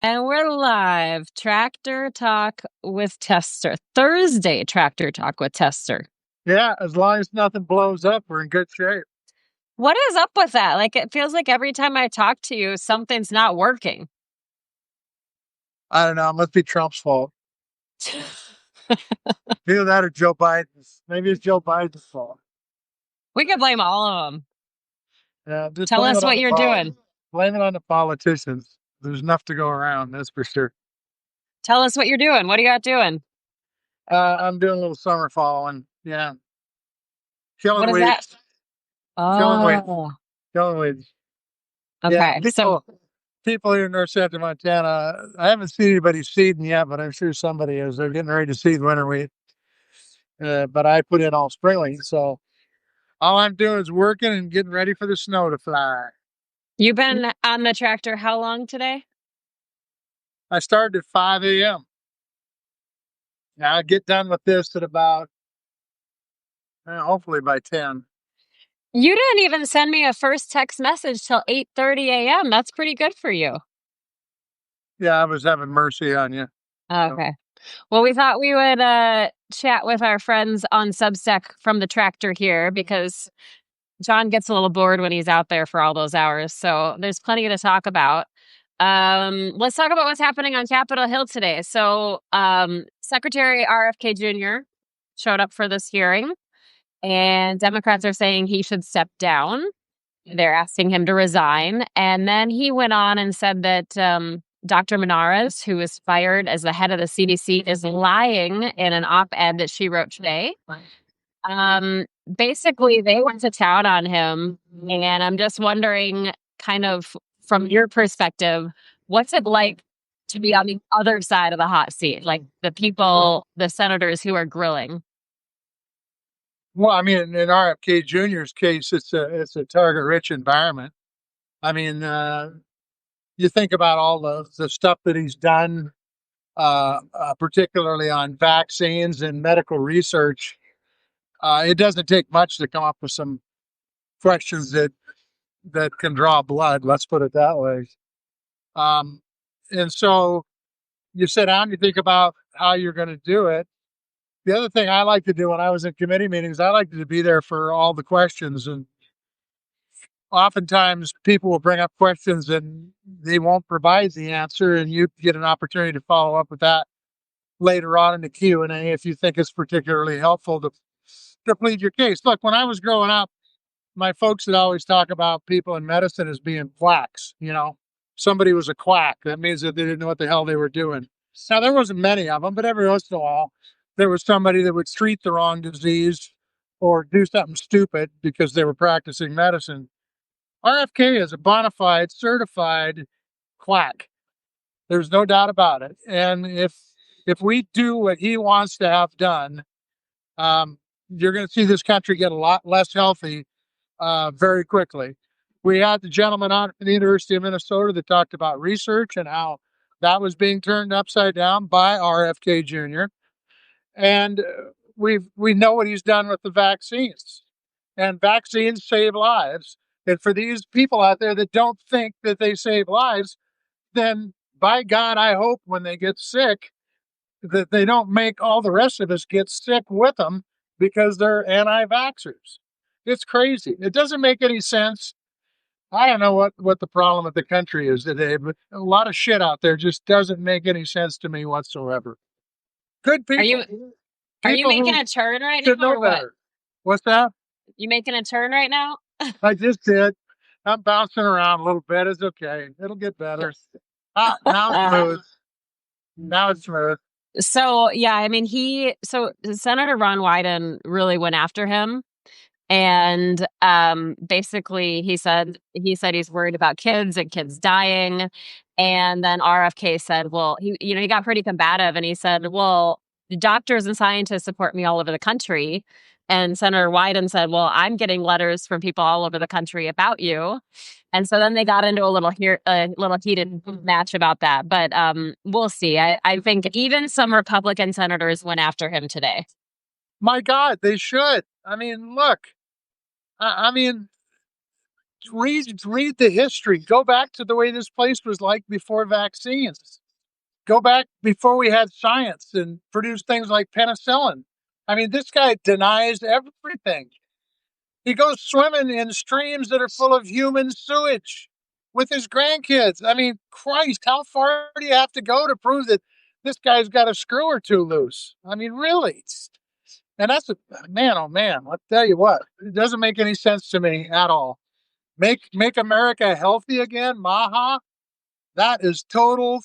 And we're live. Tractor Talk with Tester. Thursday Tractor Talk with Tester. Yeah, as long as nothing blows up, we're in good shape. What is up with that? Like, it feels like every time I talk to you, something's not working. I don't know. It must be Trump's fault. Either that or Joe Biden's. Maybe it's Joe Biden's fault. We could blame all of them. Yeah, just Tell blame us it on what the you're doing. blame it on the politicians. There's enough to go around, that's for sure. Tell us what you're doing. What do you got doing? I'm doing a little summer following. Yeah, What killing is that? weeds, killing weeds, Oh, killing weeds. Yeah, okay. So people here in North Central Montana. I haven't seen anybody seeding yet, but I'm sure somebody is. They're getting ready to seed winter wheat. But I put in all spring, so all I'm doing is working and getting ready for the snow to fly. you've been on the tractor how long today? I started at 5 a.m. Now I get done with this at about, hopefully by 10. You didn't even send me a first text message till 8:30 a.m. That's pretty good for you. Yeah, I was having mercy on you. Okay. Well, we thought we would chat with our friends on Substack from the tractor here because John gets a little bored when he's out there for all those hours. So there's plenty to talk about. Let's talk about what's happening on Capitol Hill today. So Secretary RFK Jr. showed up for this hearing, and Democrats are saying he should step down. They're asking him to resign. And then he went on and said that Dr. Menares, who was fired as the head of the CDC, is lying in an op-ed that she wrote today. Basically, they went to town on him. And I'm just wondering, kind of from your perspective, what's it like to be on the other side of the hot seat? Like the people, the senators who are grilling. Well, I mean, in RFK Jr.'s case, it's a target-rich environment. I mean, you think about all the stuff that he's done, particularly on vaccines and medical research. It doesn't take much to come up with some questions that can draw blood. Let's put it that way. Um, and so you sit down, you think about how you're going to do it. The other thing I like to do when I was in committee meetings, I like to be there for all the questions. And oftentimes people will bring up questions and they won't provide the answer, and you get an opportunity to follow up with that later on in the Q&A if you think it's particularly helpful to plead your case. Look, when I was growing up, my folks would always talk about people in medicine as being quacks. Somebody was a quack. That means that they didn't know what the hell they were doing. Now, there wasn't many of them, but every once in a while, there was somebody that would treat the wrong disease or do something stupid because they were practicing medicine. RFK is a bona fide, certified quack. There's no doubt about it. And if we do what he wants to have done, you're going to see this country get a lot less healthy very quickly. We had the gentleman on from the University of Minnesota that talked about research and how that was being turned upside down by RFK Jr. And we know what he's done with the vaccines, and vaccines save lives. And for these people out there that don't think that they save lives, then by God, I hope when they get sick that they don't make all the rest of us get sick with them because they're anti-vaxxers. It's crazy. It doesn't make any sense. I don't know what the problem with the country is today, but a lot of shit out there just doesn't make any sense to me whatsoever. Good Are people, you are you people making who a turn right should now know or what? better. What's that? You making a turn right now? I just did. I'm bouncing around a little bit. It's okay. It'll get better. Now it's smooth. Now it's smooth. So yeah, I mean so Senator Ron Wyden really went after him. And basically he said he's worried about kids and kids dying. And then RFK said, well, he got pretty combative and he said, well, doctors and scientists support me all over the country. And Senator Wyden said, well, I'm getting letters from people all over the country about you. And so then they got into a little heated match about that. But we'll see. I think even some Republican senators went after him today. My God, they should. I mean, look. I mean, read the history. Go back to the way this place was like before vaccines. Go back before we had science and produced things like penicillin. I mean, this guy denies everything. He goes swimming in streams that are full of human sewage with his grandkids. I mean, Christ, how far do you have to go to prove that this guy's got a screw or two loose? I mean, really? And that's a man, oh man, I'll tell you what, it doesn't make any sense to me at all. Make America healthy again, Maha. That is total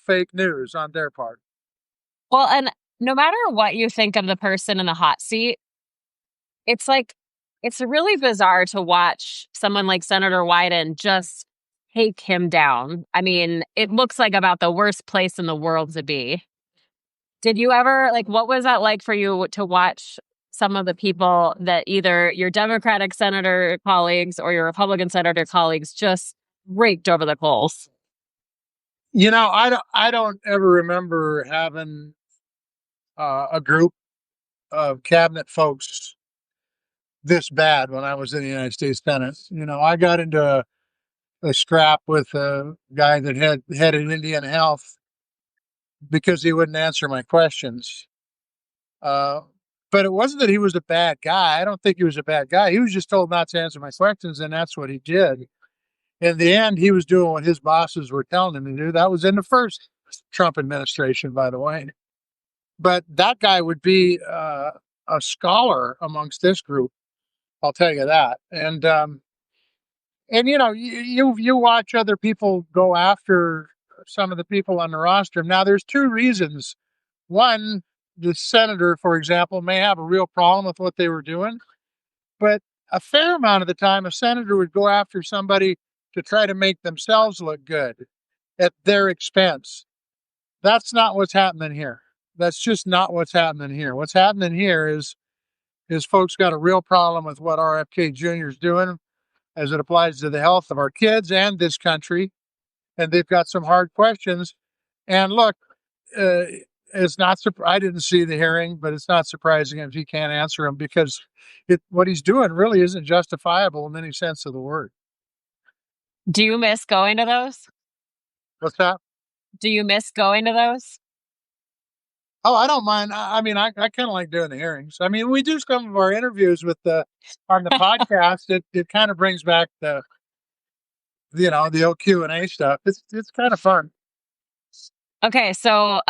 fake news on their part. Well, and no matter what you think of the person in the hot seat, it's like it's really bizarre to watch someone like Senator Wyden just take him down. I mean, it looks like about the worst place in the world to be. Did you ever like what was that like for you to watch some of the people that either your Democratic senator colleagues or your Republican senator colleagues just raked over the coals? You know, I don't ever remember having a group of cabinet folks this bad when I was in the United States Senate. You know, I got into a scrap with a guy that had headed Indian Health because he wouldn't answer my questions. Uh, but it wasn't that he was a bad guy. I don't think he was a bad guy. He was just told not to answer my questions, and that's what he did. In the end, he was doing what his bosses were telling him to do. That was in the first Trump administration, by the way. But that guy would be a scholar amongst this group. I'll tell you that. And you know, you watch other people go after some of the people on the roster. Now, there's two reasons. One, the senator, for example, may have a real problem with what they were doing, but a fair amount of the time, a senator would go after somebody to try to make themselves look good at their expense. That's not what's happening here. That's just not what's happening here. What's happening here is folks got a real problem with what RFK Jr. is doing as it applies to the health of our kids and this country, and they've got some hard questions. And look, it's not. I didn't see the hearing, but it's not surprising if he can't answer them because what he's doing really isn't justifiable in any sense of the word. Do you miss going to those? What's that? Do you miss going to those? Oh, I don't mind. I mean, I kind of like doing the hearings. I mean, we do some of our interviews with on the podcast. It kind of brings back the old Q&A stuff. It's kind of fun. Okay, so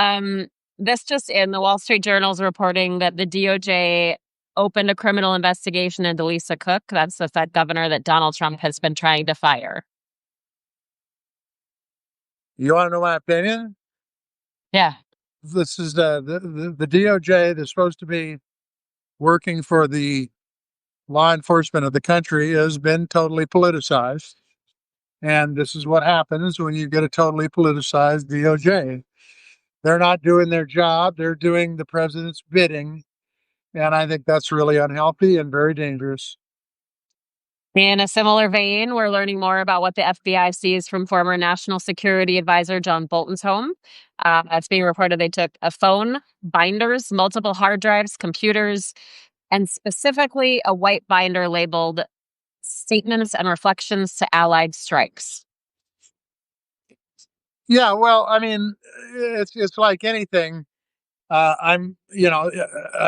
this just in, the Wall Street Journal is reporting that the DOJ opened a criminal investigation into Lisa Cook. That's the Fed governor that Donald Trump has been trying to fire. You want to know my opinion? Yeah. This is the DOJ that's supposed to be working for the law enforcement of the country has been totally politicized. And this is what happens when you get a totally politicized DOJ. They're not doing their job. They're doing the president's bidding. And I think that's really unhealthy and very dangerous. In a similar vein, we're learning more about what the FBI sees from former National Security Advisor John Bolton's home. It's being reported they took a phone, binders, multiple hard drives, computers, and specifically a white binder labeled Statements and Reflections to Allied Strikes. Yeah, well, I mean, it's like anything. I'm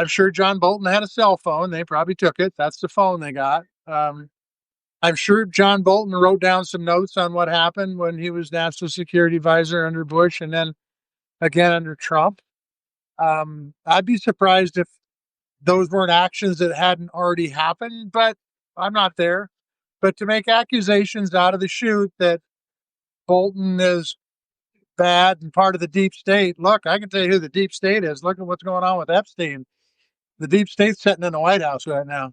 sure John Bolton had a cell phone. They probably took it. That's the phone they got. I'm sure John Bolton wrote down some notes on what happened when he was National Security Advisor under Bush and then again under Trump. I'd be surprised if those weren't actions that hadn't already happened, but I'm not there. But to make accusations out of the chute that Bolton is bad and part of the deep state, look, I can tell you who the deep state is. Look at what's going on with Epstein. The deep state's sitting in the White House right now.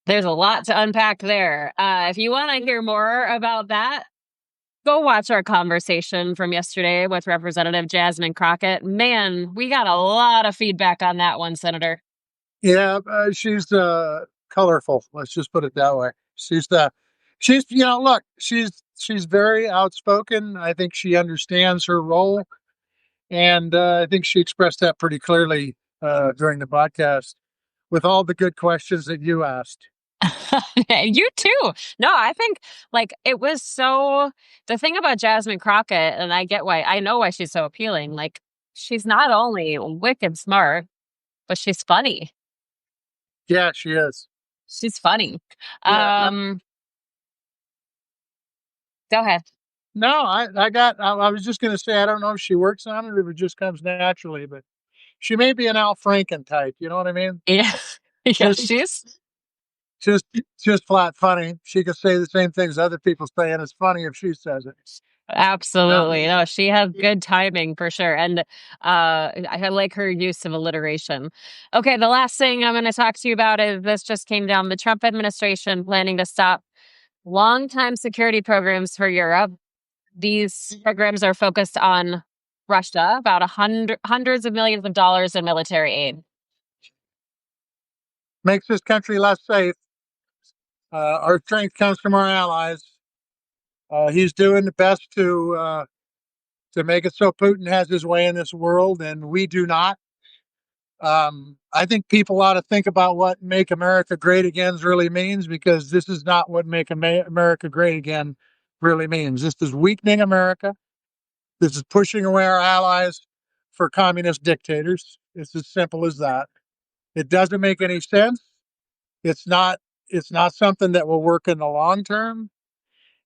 There's a lot to unpack there. If you want to hear more about that, go watch our conversation from yesterday with Representative Jasmine Crockett. Man, we got a lot of feedback on that one, Senator. Yeah, she's colorful. Let's just put it that way. She's look, she's very outspoken. I think she understands her role, and I think she expressed that pretty clearly during the podcast with all the good questions that you asked. You too. No, I think like it was so the thing about Jasmine Crockett, and I know why she's so appealing. Like she's not only wicked smart, but she's funny. Yeah, she is. She's funny. Yeah. Um, Go ahead. No, I was just going to say, I don't know if she works on it or if it just comes naturally, but she may be an Al Franken type. You know what I mean? Yeah. Yeah, Just, just, just flat funny. She could say the same things other people say, and it's funny if she says it. absolutely. No, she has good timing for sure. And I like her use of alliteration. Okay, the last thing I'm going to talk to you about is this just came down the Trump administration planning to stop long-time security programs for Europe. These programs are focused on Russia, about hundreds of millions of dollars in military aid. Makes this country less safe. Our strength comes from our allies. He's doing the best to make it so Putin has his way in this world, and we do not. I think people ought to think about what "Make America Great Again" really means, because this is not what "Make America Great Again" really means. This is weakening America. This is pushing away our allies for communist dictators. It's as simple as that. It doesn't make any sense. It's not. It's not something that will work in the long term.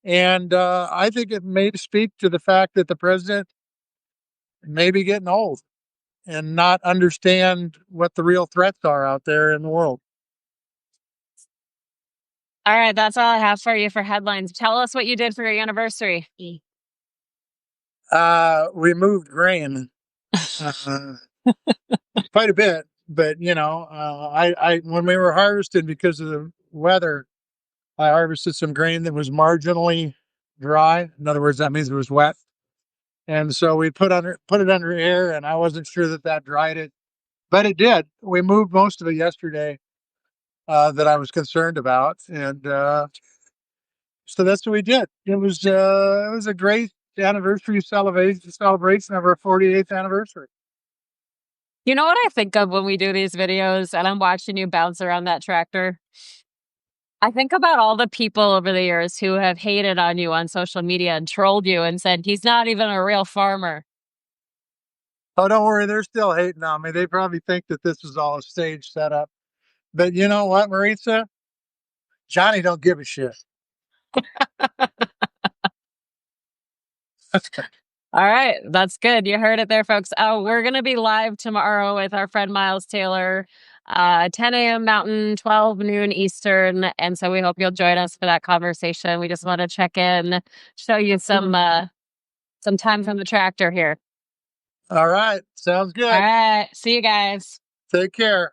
And I think it may speak to the fact that the president may be getting old and not understand what the real threats are out there in the world. All right, that's all I have for you for headlines. Tell us what you did for your anniversary. We moved grain uh, quite a bit, but I when we were harvested because of the weather, I harvested some grain that was marginally dry. In other words, that means it was wet, and so we put it under air, and I wasn't sure that that dried it, but it did. We moved most of it yesterday. That I was concerned about, and so that's what we did. It was a great anniversary celebration of our 48th anniversary. You know what I think of when we do these videos and I'm watching you bounce around that tractor? I think about all the people over the years who have hated on you on social media and trolled you and said, he's not even a real farmer. Oh, don't worry, they're still hating on me. They probably think that this is all a stage setup. But you know what, Maritza? Johnny don't give a shit. All right, that's good. You heard it there, folks. Oh, we're going to be live tomorrow with our friend Miles Taylor, 10 a.m. Mountain, 12 noon Eastern. And so we hope you'll join us for that conversation. We just want to check in, show you some time from the tractor here. All right, sounds All good. right, see you guys. Take care.